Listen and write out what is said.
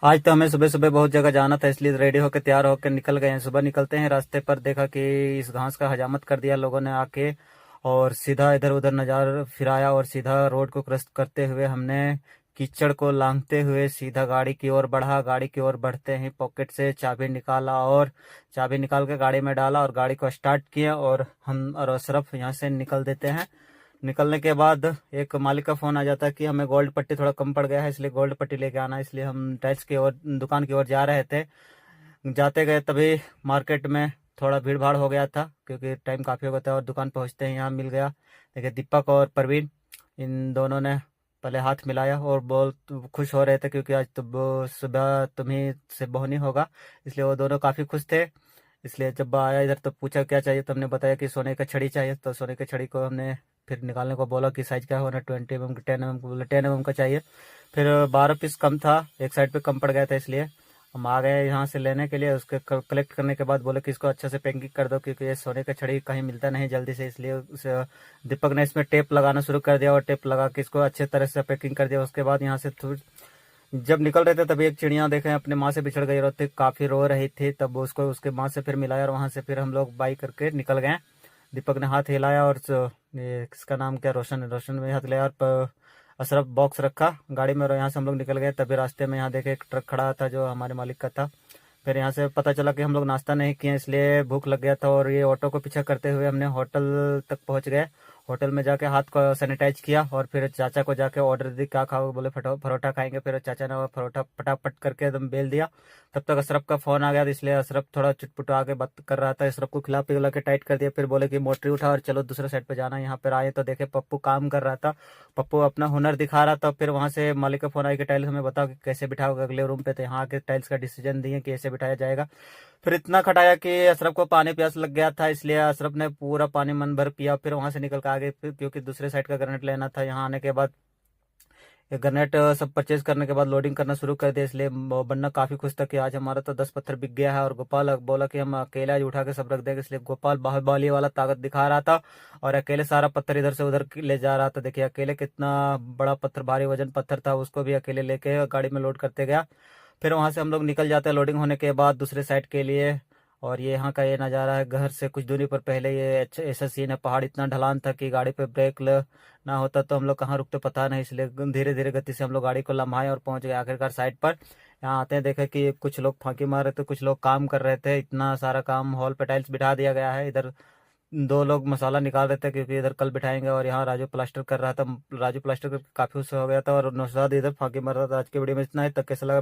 आज तो हमें सुबह सुबह बहुत जगह जाना था, इसलिए रेडी होकर तैयार होकर निकल गए हैं। सुबह निकलते हैं, रास्ते पर देखा कि इस घास का हजामत कर दिया लोगों ने आके, और सीधा इधर उधर नजर फिराया और सीधा रोड को क्रॉस करते हुए हमने कीचड़ को लांघते हुए सीधा गाड़ी की ओर बढ़ा। गाड़ी की ओर बढ़ते ही पॉकेट से चाबी निकाला और चाबी निकाल के गाड़ी में डाला और गाड़ी को स्टार्ट किया, और हम और अशरफ यहाँ से निकल देते हैं। निकलने के बाद एक मालिक का फोन आ जाता है कि हमें गोल्ड पट्टी थोड़ा कम पड़ गया है, इसलिए गोल्ड पट्टी लेके आना है। इसलिए हम टाइल्स की ओर, दुकान की ओर जा रहे थे। जाते गए तभी मार्केट में थोड़ा भीड़ भाड़ हो गया था, क्योंकि टाइम काफ़ी हो गया था। और दुकान पहुंचते ही यहाँ मिल गया, देखिए दीपक और प्रवीण, इन दोनों ने पहले हाथ मिलाया और बहुत खुश हो रहे थे, क्योंकि आज तो सुबह तुम्ही से बोहनी होगा, इसलिए वो दोनों काफ़ी खुश थे। इसलिए जब आया इधर तो पूछा क्या चाहिए, तो हमने बताया कि सोने का छड़ी चाहिए। तो सोने की छड़ी को हमने फिर निकालने को बोला कि साइज क्या होना, 20 mm की, 10 mm को बोला 10 mm का चाहिए। फिर 12 पीस कम था, एक साइड पे कम पड़ गया था, इसलिए हम आ गए यहाँ से लेने के लिए। उसके कलेक्ट करने के बाद बोले कि इसको अच्छे से पैकिंग कर दो, क्योंकि ये सोने का छड़ी कहीं मिलता नहीं जल्दी से। इसलिए दीपक ने इसमें टेप लगाना शुरू कर दिया और टेप लगा के इसको अच्छे तरह से पैकिंग कर दिया। उसके बाद यहाँ से जब निकल रहे थे तभी एक चिड़िया देखे, अपने माँ से बिछड़ गई और काफी रो रही थी। तब उसको उसके माँ से फिर मिलाया और वहां से फिर हम लोग बाइक करके निकल गए। दीपक ने हाथ हिलाया और ये किसका नाम क्या, रोशन, रोशन में हाथ लिया और अशरफ बॉक्स रखा गाड़ी में, और यहाँ से हम लोग निकल गए। तभी रास्ते में यहाँ देखे एक ट्रक खड़ा था जो हमारे मालिक का था। फिर यहाँ से पता चला कि हम लोग नाश्ता नहीं किए, इसलिए भूख लग गया था, और ये ऑटो को पीछा करते हुए हमने होटल तक पहुँच गए। होटल में जाके हाथ को सैनिटाइज किया और फिर चाचा को जाके ऑर्डर दी, क्या खाओ, बोले परोठा खाएंगे। फिर चाचा ने वो परोठा फटाफट करके एकदम बेल दिया। तब तक अशरफ का फोन आ गया, इसलिए अशरफ थोड़ा चुटपुट आके बात कर रहा था। अशरफ को खिला पिला के टाइट कर दिया। फिर बोले कि मोटरी उठा और चलो दूसरे साइड पे जाना। यहाँ पर आए तो देखे पप्पू काम कर रहा था, पप्पू अपना हुनर दिखा रहा था। फिर वहां से मालिक का फोन आया कि टाइल्स हमें बताओ कि कैसे बिठाओगे अगले रूम पे। तो यहाँ के टाइल्स का डिसीजन दिए कि ऐसे बिठाया जाएगा। फिर इतना खटाया कि अशरफ को पानी प्यास लग गया था, इसलिए अशरफ ने पूरा पानी मन भर पिया। फिर वहां से निकल कर आगे, फिर क्योंकि दूसरे साइड का ग्रेनेड लेना था। यहाँ आने के बाद ये ग्रेनेड सब परचेज करने के बाद लोडिंग करना शुरू कर दिया। इसलिए बन्ना काफी खुश था कि आज हमारा तो 10 पत्थर बिक गया है। और गोपाल बोला कि हम अकेले आज उठा के सब रख देंगे, इसलिए गोपाल बाहुबली वाला ताकत दिखा रहा था और अकेले सारा पत्थर इधर से उधर ले जा रहा था। देखिए अकेले कितना बड़ा पत्थर, भारी वजन पत्थर था, उसको भी अकेले लेके गाड़ी में लोड करते गया। फिर वहां से हम लोग निकल जाते हैं लोडिंग होने के बाद दूसरे साइड के लिए। और ये यहाँ का ये नज़ारा है, घर से कुछ दूरी पर पहले ये अच्छा ऐसा सीन है। पहाड़ इतना ढलान था कि गाड़ी पे ब्रेक ना होता तो हम लोग कहाँ रुकते पता नहीं, इसलिए धीरे धीरे गति से हम लोग गाड़ी को लम्हाए और पहुंच गए आखिरकार साइड पर। यहाँ आते हैं देखे कि कुछ लोग फांकी मार रहे थे, कुछ लोग काम कर रहे थे। इतना सारा काम, हॉल पे टाइल्स बिठा दिया गया है। इधर दो लोग मसाला निकाल रहे थे, क्योंकि इधर कल बिठाएंगे। और यहाँ राजू प्लास्टर कर रहा था, राजू प्लास्टर करके काफी खुश हो गया था, और नौशाद इधर फांकी मार रहा था। आज की वीडियो में इतना है, तक कैसा लगा